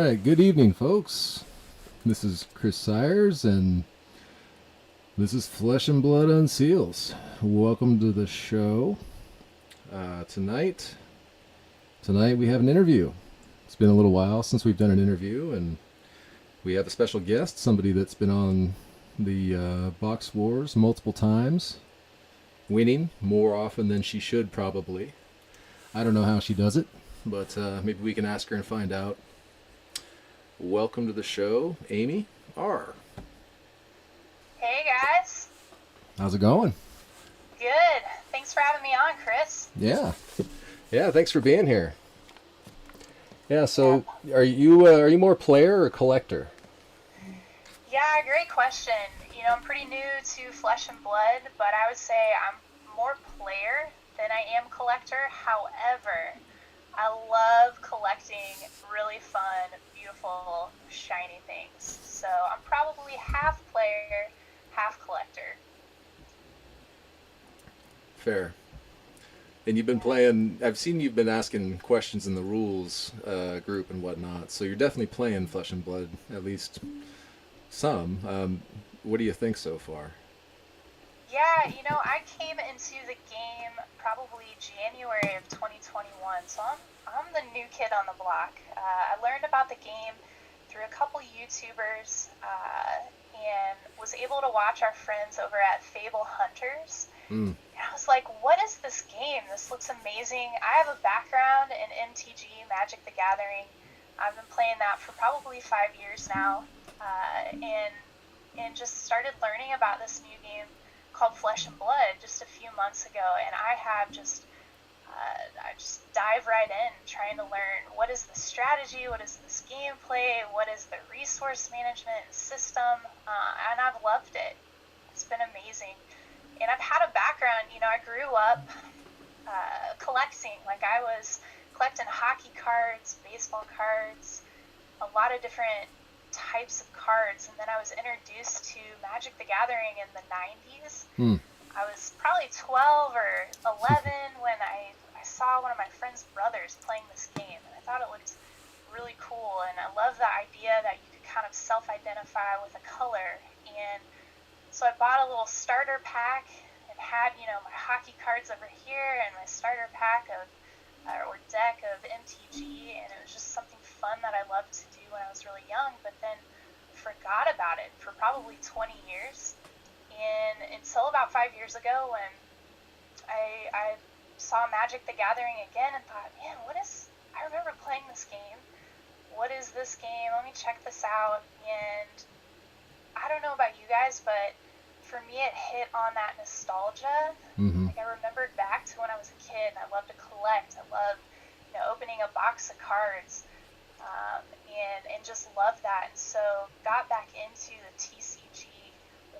right, good evening, folks. This is Chris Sires, and this is Flesh and Blood Unseals. Welcome to the show. Tonight we have an interview. It's been a little while since we've done an interview, and we have a special guest, somebody that's been on the Box Wars multiple times, winning more often than she should probably. I don't know how she does it, but maybe we can ask her and find out. Welcome to the show, Amy R. Hey guys. How's it going? Good. Thanks for having me on, Chris. Yeah. Thanks for being here. Yeah. So, are you more player or collector? Yeah, great question. I'm pretty new to Flesh and Blood, but I would say I'm more player than I am collector. However, I love collecting really fun, beautiful, shiny things. So I'm probably half player, half collector. Fair. And you've been playing. I've seen you've been asking questions in the rules group and whatnot. So you're definitely playing Flesh and Blood, at least some. What do you think so far? Yeah, I came into the game probably January of 2021, so I'm the new kid on the block. I learned about the game through a couple YouTubers and was able to watch our friends over at Fable Hunters. Mm. And I was like, what is this game? This looks amazing. I have a background in MTG, Magic the Gathering. I've been playing that for probably 5 years now, and just started learning about this new game called Flesh and Blood just a few months ago, and I just dive right in trying to learn what is the strategy, what is this gameplay, what is the resource management system, and I've loved it. It's been amazing. And I've had a background, I grew up collecting. Like, I was collecting hockey cards, baseball cards, a lot of different types of cards, and then I was introduced to Magic the Gathering in the 90s. I was probably 12 or 11 when I saw one of my friend's brothers playing this game, and I thought it looked really cool, and I love the idea that you could kind of self-identify with a color. And so I bought a little starter pack and had, my hockey cards over here and my starter pack or deck of MTG, and it was just something fun that I loved to do when I was really young, but then forgot about it for probably 20 years. And until about 5 years ago when I saw Magic the Gathering again and thought, man, I remember playing this game. What is this game? Let me check this out. And I don't know about you guys, but for me it hit on that nostalgia. Mm-hmm. Like, I remembered back to when I was a kid, and I loved to collect. I loved, opening a box of cards, and just loved that. And so got back into the TCG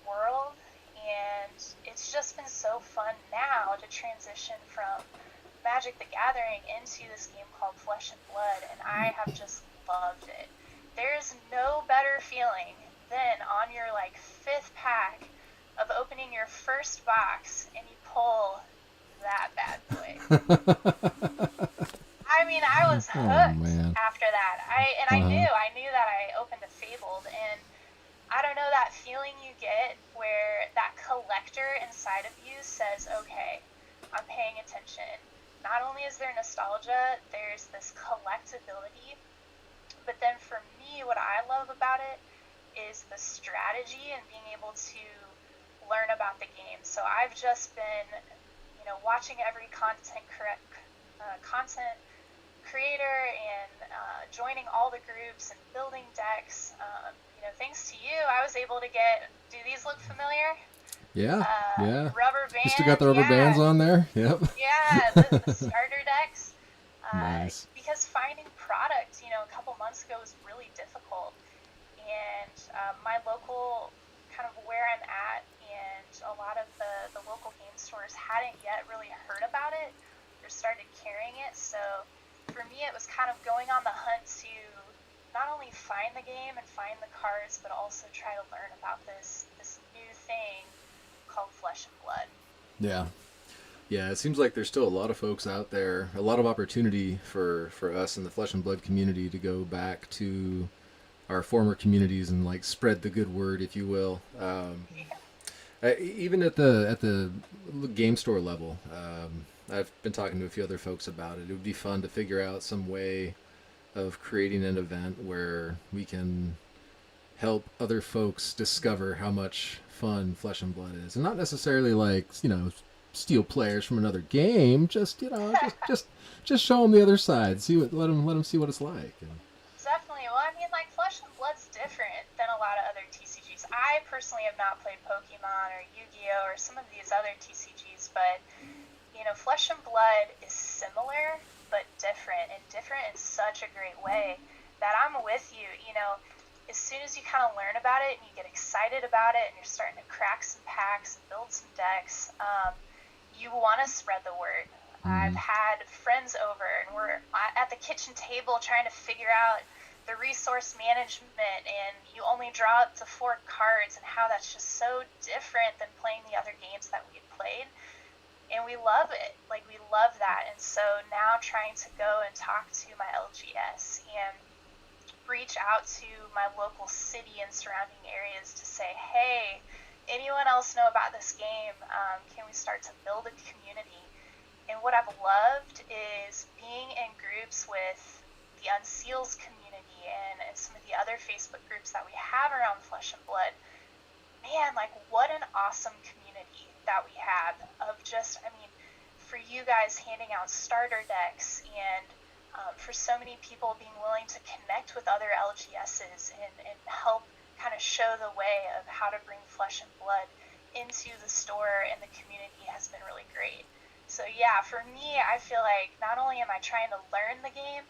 world, and it's just been so fun now to transition from Magic the Gathering into this game called Flesh and Blood, and I have just loved it. There's no better feeling than on your fifth pack of opening your first box and you pull that bad boy. I mean, I was hooked after that. I knew that I opened a Fabled, and I don't know, that feeling you get where that collector inside of you says, okay, I'm paying attention. Not only is there nostalgia, there's this collectability, but then for me, what I love about it is the strategy and being able to learn about the game. So I've just been, watching every content creator and joining all the groups and building decks. Thanks to you, I was able to do these look familiar? Yeah. Rubber bands. You still got the rubber bands on there? Yep. Yeah, the starter decks. Nice. Because finding product, a couple months ago was really difficult. And my local, kind of where I'm at, and a lot of the local game stores hadn't yet really heard about it or started carrying it. So for me, it was kind of going on the hunt to not only find the game and find the cards, but also try to learn about this new thing called Flesh and Blood. Yeah. Yeah, it seems like there's still a lot of folks out there, a lot of opportunity for us in the Flesh and Blood community to go back to our former communities and like spread the good word, if you will. Even at the game store level, I've been talking to a few other folks about it. It would be fun to figure out some way of creating an event where we can help other folks discover how much fun Flesh and Blood is, and not necessarily like steal players from another game. Just just show them the other side. See what let them see what it's like. And, Definitely. Well, I mean, like Flesh and Blood's different than a lot of other TCGs. I personally have not played Pokemon or Yu-Gi-Oh or some of these other TCGs, but Flesh and Blood is similar but different, and different in such a great way that I'm with you. As soon as you kind of learn about it and you get excited about it and you're starting to crack some packs and build some decks, you want to spread the word. I've mm, had friends over and we're at the kitchen table trying to figure out the resource management, and you only draw up to 4 cards, and how that's just so different than playing the other games that we had played. And we love it. Like, we love that. And so now trying to go and talk to my LGS and reach out to my local city and surrounding areas to say, hey, anyone else know about this game? Can we start to build a community? And what I've loved is being in groups with the Unseals community and some of the other Facebook groups that we have around Flesh and Blood. Man, like, what an awesome community that we have of just, I mean, for you guys handing out starter decks, and for so many people being willing to connect with other LGSs and help kind of show the way of how to bring Flesh and Blood into the store and the community has been really great. So yeah, for me, I feel like not only am I trying to learn the game,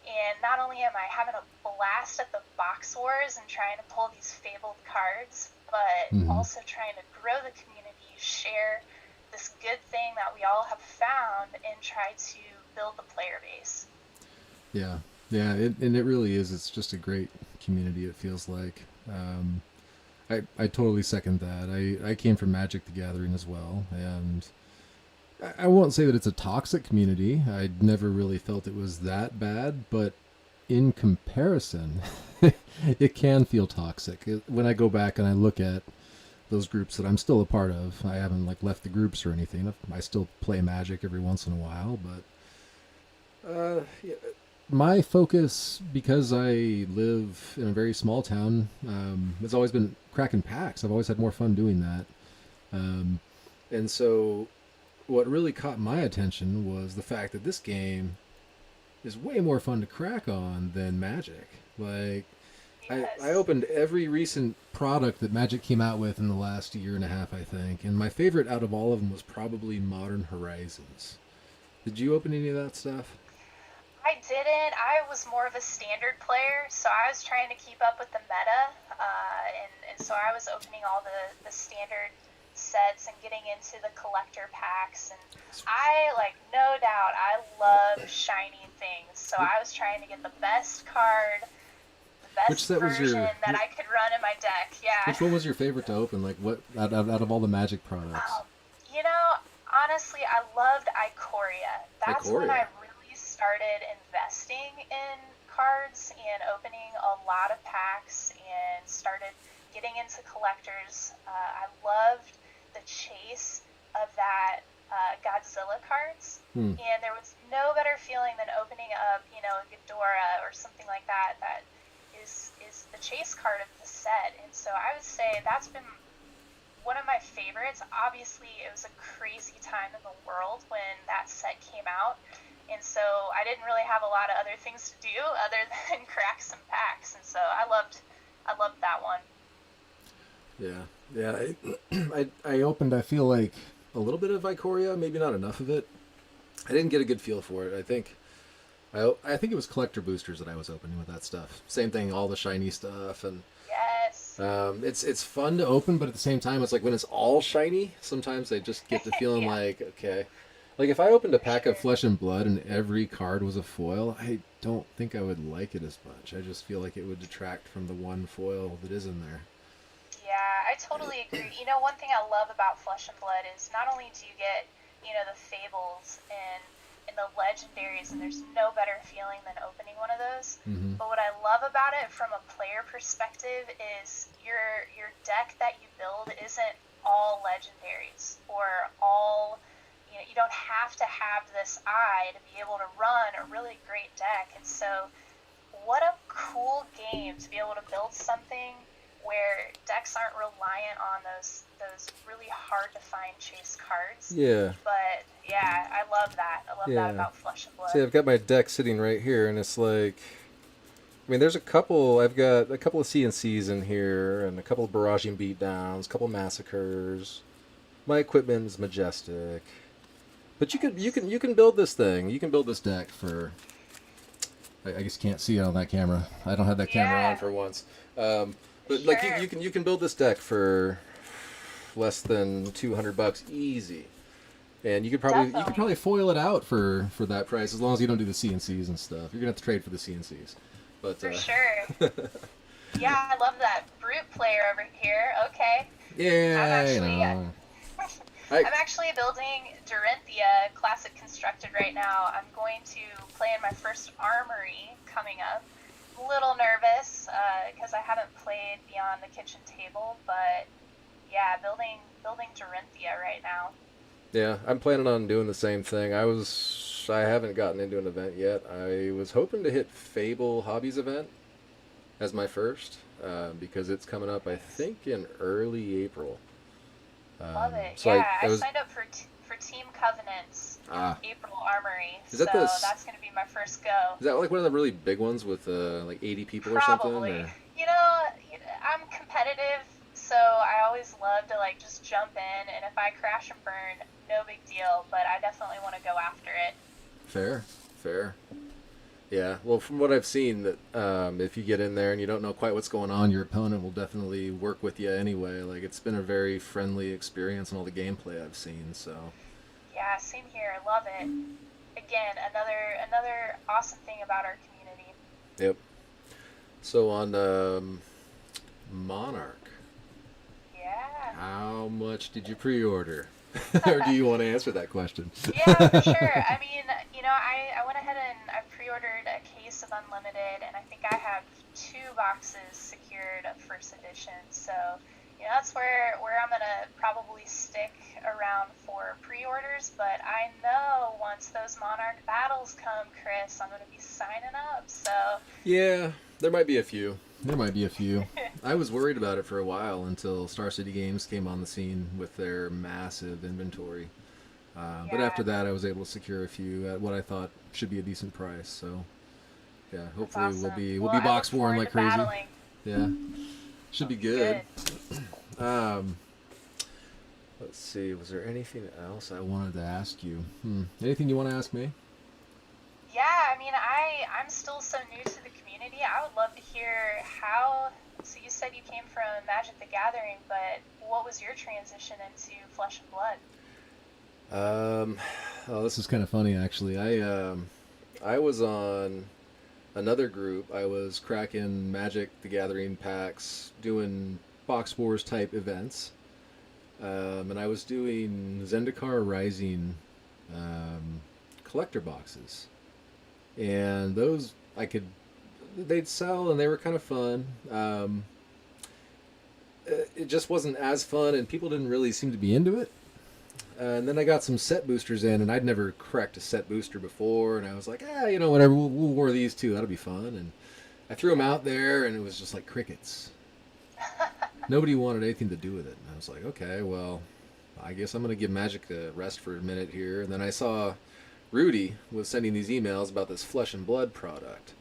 and not only am I having a blast at the box wars and trying to pull these fabled cards, but mm-hmm. also trying to grow the community, share this good thing that we all have found, and try to build the player base. Yeah, yeah, and it really is. It's just a great community. It feels like. I totally second that. I came from Magic the Gathering as well, and I won't say that it's a toxic community. I never really felt it was that bad, but in comparison, it can feel toxic. When I go back and I look at those groups that I'm still a part of, I haven't like left the groups or anything. I still play Magic every once in a while, but yeah, my focus, because I live in a very small town, has always been cracking packs. I've always had more fun doing that. Um, and so what really caught my attention was the fact that this game is way more fun to crack on than Magic. Like, I Yes. opened every recent product that Magic came out with in the last year and a half, I think, and my favorite out of all of them was probably Modern Horizons. Did you open any of that stuff? I didn't. I was more of a standard player, so I was trying to keep up with the meta, and so I was opening all the standard sets and getting into the collector packs. And I, like, no doubt, I love shiny things, so I was trying to get the best card, the Which best set was version your that I could run in my deck. Yeah. which one was your favorite to open? Like what out of all the Magic products? Um, you know, honestly, I loved Ikoria. That's when I Ikoria. really started investing in cards and opening a lot of packs and started getting into collectors. I loved the chase of that Godzilla cards. Hmm. And there was no better feeling than opening up, a Ghidorah or something like that that is the chase card of the set. And so I would say that's been one of my favorites. Obviously, it was a crazy time in the world when that set came out, and so I didn't really have a lot of other things to do other than crack some packs, and so I loved that one. Yeah. Yeah. I opened. I feel like a little bit of Ikoria, maybe not enough of it. I didn't get a good feel for it. I think it was collector boosters that I was opening with that stuff. Same thing, all the shiny stuff, and Yes. it's fun to open, but at the same time, it's like when it's all shiny. Sometimes I just get the feeling Yeah, like, okay, like if I opened a for pack of sure. Flesh and Blood and every card was a foil, I don't think I would like it as much. I just feel like it would detract from the one foil that is in there. Yeah, I totally agree. One thing I love about Flesh and Blood is not only do you get the fables and the legendaries, and there's no better feeling than opening one of those. Mm-hmm. But what I love about it from a player perspective is your deck that you build isn't all legendaries or all, you don't have to have this eye to be able to run a really great deck. And so what a cool game to be able to build something where decks aren't reliant on those really hard to find chase cards. Yeah. But yeah, I love that. I love Yeah. that about Flesh and Blood. See, I've got my deck sitting right here, and it's like, I mean, there's a couple. I've got a couple of CNCs in here, and a couple of barraging beatdowns, a couple of massacres. My equipment's majestic, but you can build this thing. You can build this deck for. I guess you can't see it on that camera. I don't have that camera Yeah. on for once. But like Sure. you can build this deck for less than $200 easy, and you could Definitely. probably foil it out for that price as long as you don't do the CNCs and stuff. You're gonna have to trade for the CNCs, but For sure. Yeah, I love that. Brute player over here. Okay. yeah, you actually- know. I'm actually building Dorinthia Classic Constructed right now. I'm going to play in my first armory coming up. A little nervous because I haven't played Beyond the Kitchen Table, but yeah, building Dorinthia right now. Yeah, I'm planning on doing the same thing. I haven't gotten into an event yet. I was hoping to hit Fable Hobbies event as my first, because it's coming up, I think, in early April. Love it. So Yeah, I I was, signed up for Team Covenants in Ah. April Armory, Is that so this- that's going to be my first go. is that like one of the really big ones with like 80 people or Probably. something? Or? I'm competitive, so I always love to like just jump in, and if I crash and burn, no big deal. But I definitely want to go after it. Fair. Yeah, well, from what I've seen, that if you get in there and you don't know quite what's going on, your opponent will definitely work with you anyway. Like, it's been a very friendly experience in all the gameplay I've seen. So, Yeah, same here. I love it. Again, another awesome thing about our community. Yep. so on Monarch, Yeah. how much did you pre-order? Or do you want to answer that question? Yeah, for sure. I mean, I went ahead and I pre-ordered a case of Unlimited, and I think I have 2 boxes secured of first edition. So, that's where I'm gonna probably stick around for pre-orders. But I know once those Monarch battles come, Chris, I'm gonna be signing up. So, Yeah, there might be a few. There might be a few. I was worried about it for a while until Star City Games came on the scene with their massive inventory. But Yeah. after that, I was able to secure a few at what I thought should be a decent price. So, yeah, that's hopefully awesome. we'll be Well, I box look warm forward like to crazy. battling. Yeah, should be good. Let's see. Was there anything else I wanted to ask you? Anything you want to ask me? Yeah, I mean, I'm still so new to the community. I would love to hear how. So you said you came from Magic the Gathering, but what was your transition into Flesh and Blood? Oh, this is kind of funny actually. I was on another group. I was cracking Magic the Gathering packs, doing Box Wars type events, and I was doing Zendikar Rising collector boxes, and those they'd sell and they were kind of fun. It just wasn't as fun, and people didn't really seem to be into it. And then I got some set boosters in, and I'd never cracked a set booster before, and I was like, whatever, we'll war these too, that'll be fun. And I threw them out there, and it was just like crickets. Nobody wanted anything to do with it. And I was like, okay, well, I guess I'm going to give Magic a rest for a minute here. And then I saw Rudy was sending these emails about this Flesh and Blood product.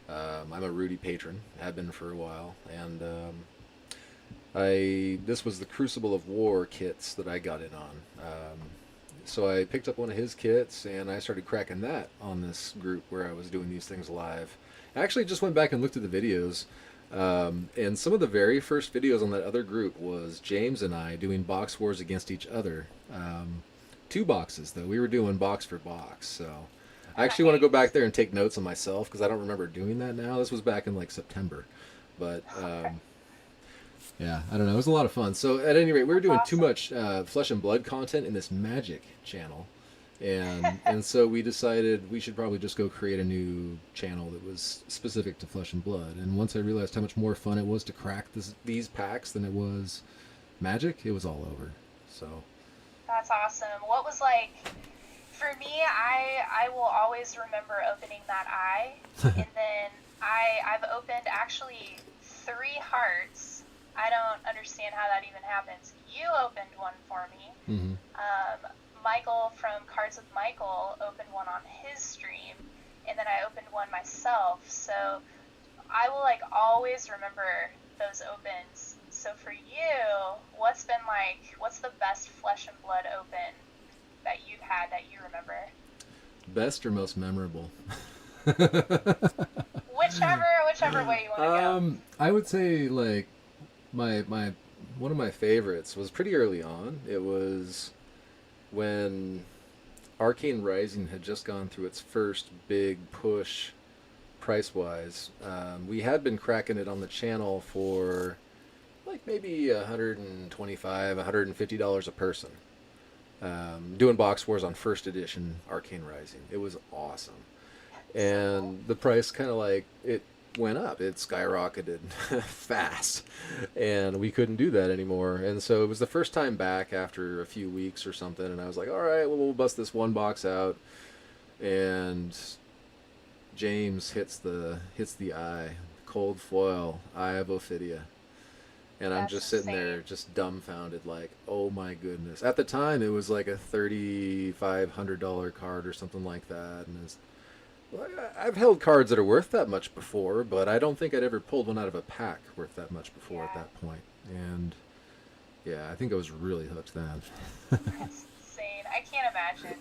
I'm a Rudy patron, have been for a while, and this was the Crucible of War kits that I got in on. So I picked up one of his kits and I started cracking that on this group where I was doing these things live. I actually just went back and looked at the videos, and some of the very first videos on that other group was James and I doing box wars against each other. 2 boxes though, we were doing box for box. So I actually want to go back there and take notes on myself because I don't remember doing that now. This was back in like September, but Yeah, I don't know. It was a lot of fun. So at any rate, we were doing too Awesome. much Flesh and Blood content in this Magic channel, and so we decided we should probably just go create a new channel that was specific to Flesh and Blood. And once I realized how much more fun it was to crack these packs than it was Magic, it was all over. So That's awesome. What was like for me? I will always remember opening that eye, and then I've opened actually 3 hearts. I don't understand how that even happens. You opened one for me. hmm Michael from Cards with Michael opened one on his stream, and then I opened one myself. So I will like always remember those opens. So for you, what's been like? What's the best Flesh and Blood open that you've had that you remember? best or most memorable. Whichever way you want to go. I would say like my one of my favorites was pretty early on. It was when Arcane Rising had just gone through its first big push price wise. We had been cracking it on the channel for like maybe $125, $150 a person. Doing box wars on first edition Arcane Rising. It was awesome. And the price kind of like it went up. It skyrocketed fast, and we couldn't do that anymore. And so it was the first time back after a few weeks or something. And I was like, all right, well, we'll bust this one box out. And James hits the eye, cold foil, Eye of Ophidia. And I'm That's just sitting there, insane. just dumbfounded, like, oh my goodness. At the time, it was like a $3,500 card or something like that, and it's, well, I've held cards that are worth that much before, but I don't think I'd ever pulled one out of a pack worth that much before at Yeah, that point. And yeah, I think I was really hooked then. that's insane. I can't imagine.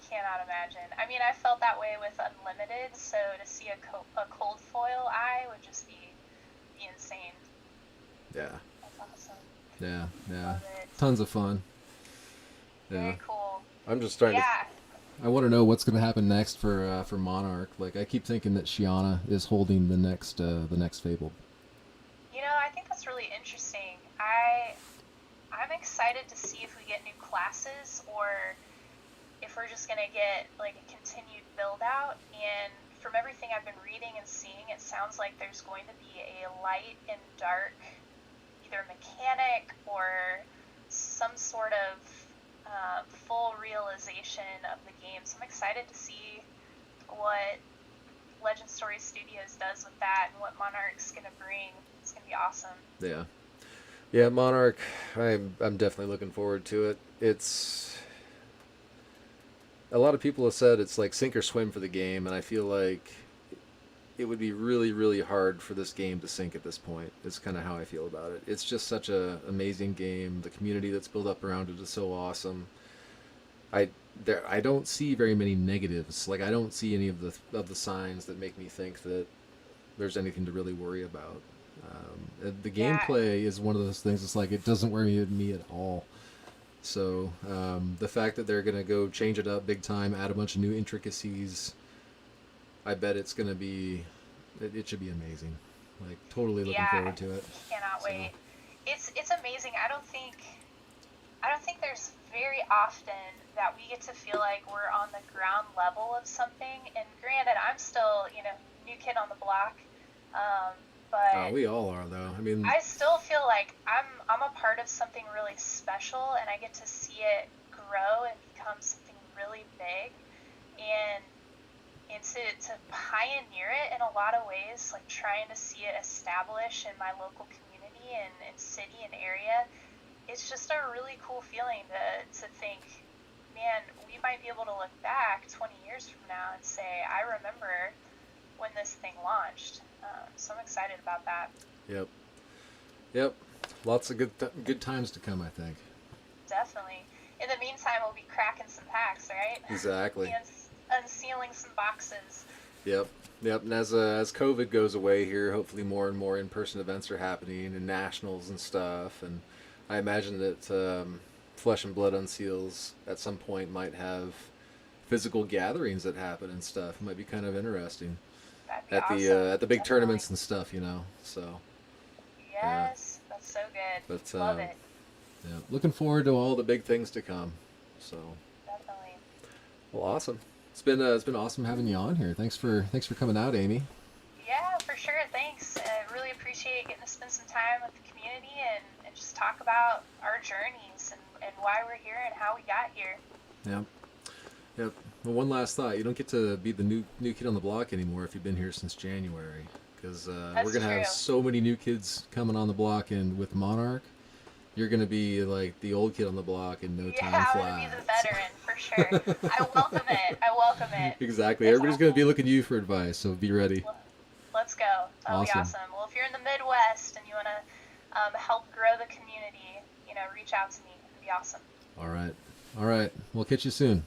Cannot imagine. I mean, I felt that way with Unlimited, so to see a cold foil eye would just be insane. Yeah, That's awesome. yeah. Love it. Tons of fun. Yeah. Very cool. I'm just trying to. Yeah. I want to know what's going to happen next for Monarch. Like, I keep thinking that Shiana is holding the next Fable. I think that's really interesting. I'm excited to see if we get new classes or if we're just gonna get like a continued build out. And from everything I've been reading and seeing, it sounds like there's going to be a light and dark, either mechanic or some sort of full realization of the game. So I'm excited to see what Legend Story Studios does with that and what Monarch's gonna bring. It's gonna be awesome. Yeah. Yeah, Monarch. I'm definitely looking forward to it. It's a lot of people have said it's like sink or swim for the game, and I feel like it would be really, really hard for this game to sink at this point. Is kind of how I feel about it. It's just such a amazing game. The community that's built up around it is so awesome. I don't see very many negatives. Like I don't see any of the signs that make me think that there's anything to really worry about. The Yeah, gameplay is one of those things. It's like it doesn't worry me at all. So the fact that they're gonna go change it up big time, add a bunch of new intricacies, I bet it's gonna be, it should be amazing. Like totally looking yeah, forward to it. cannot So wait. It's amazing. I don't think there's very often that we get to feel like we're on the ground level of something. And granted, I'm still, new kid on the block, um, but we all are though. I mean, I still feel like I'm a part of something really special, and I get to see it grow and become something really big, and to pioneer it in a lot of ways, like trying to see it establish in my local community and city and area. It's just a really cool feeling to think, man, we might be able to look back 20 years from now and say, I remember when this thing launched. So I'm excited about that. yep, yep. Lots of good times to come. I think. Definitely. In the meantime, we'll be cracking some packs, right? We'll Exactly. be unsealing some boxes. Yep. Yep. And as COVID goes away here, hopefully more and more in-person events are happening and nationals and stuff. And I imagine that Flesh and Blood Unseals at some point might have physical gatherings that happen and stuff. It might be kind of interesting That'd be awesome. at the big Definitely. tournaments and stuff. So yeah. Yes, that's it's so good. But Love it. yeah, looking forward to all the big things to come. So, Definitely. Well, awesome. it's been awesome having you on here. Thanks for coming out, Amy. Yeah, for sure. Thanks. I really appreciate getting to spend some time with the community and just talk about our journeys and why we're here and how we got here. Yep. Yep. Well, one last thought: you don't get to be the new kid on the block anymore if you've been here since January, because That's we're gonna have true. so many new kids coming on the block, and with Monarch, you're gonna be like the old kid on the block in no time Yeah, I'm flies. gonna be the veteran for sure. I welcome it. I welcome it. Exactly. It's Everybody's gonna be awesome. looking to you for advice, so be ready. Let's go. That'll be Awesome. awesome. Well, if you're in the Midwest and you want to help grow the community, reach out to me. It'd be awesome. All right. All right. We'll catch you soon.